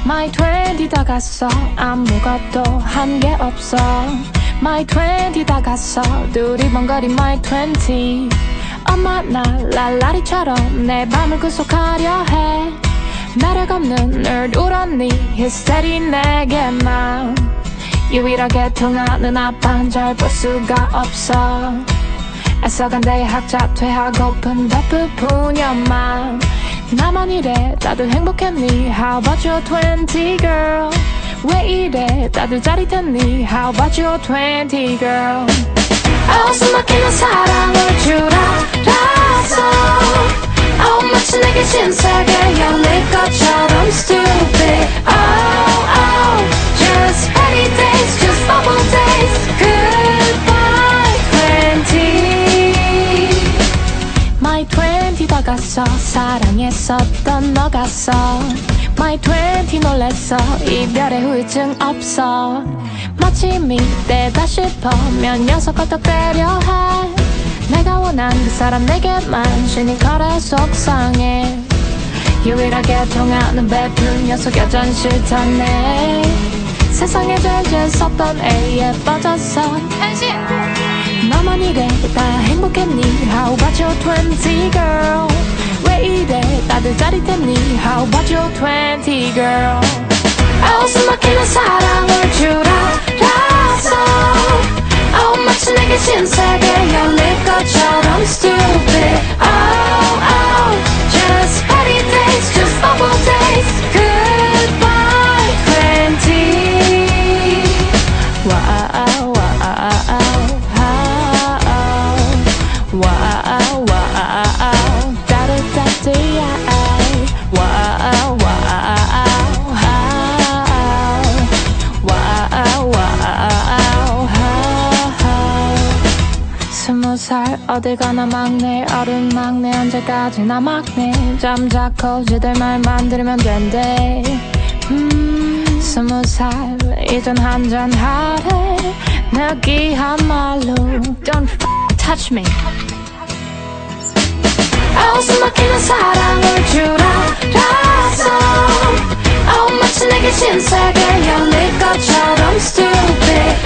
My 20 다 갔어 아무것도 한 게 없어 My 20 다 갔어 두리번거린 My 20 엄마 나 랄라리처럼 내 밤을 구속하려 해 매력 없는 nerd 울었니 히스테리 내게만 유일하게 통하는 아빠는 잘 볼 수가 없어 애써간 대학자 퇴하고픈 베프뿐이야만 나만 이래 다들 행복했니 How about your 20 girl 왜 이래 다들 짜릿했니 How about your 20 girl 웃음 막히는 사랑을 줄 알았어 마치 내게 신세계 열릴 것처럼 stupid just happy days just bubble days goodbye 20 My 20 다 갔어 사랑했었던 너 갔어 My 20 놀랬어 이별의 후유증 없어 마치 미래다 싶으면 녀석 어떡되려 해 내가 원한 그 사람 내게만 시니컬해 속상해 유일하게 통하는 베푼 녀석 여전 싫다네 세상에 제일 재수없던 A에 빠졌어 너만 이래 다 행복했니 How about your 20 girl 왜 이래 다들 짜릿했니 How about your 20 girl 웃음 막히는 사랑을 줄 알았어 마치 내게 신세계 열릴 것처럼 stupid just happy days just bubble days goodbye 20 wow wow wow 따뜻따뜻야 wow 스무 살 어딜 가나 막내 어른 막내 언제까지나 막내 잠자코 지들 말만 들으면 된대 스무 살 이젠 한잔 하래 느끼한 말로 Don't touch me 웃음 막히는 사랑을 줄 알았어 마치 내게 신세계 열릴 것처럼 stupid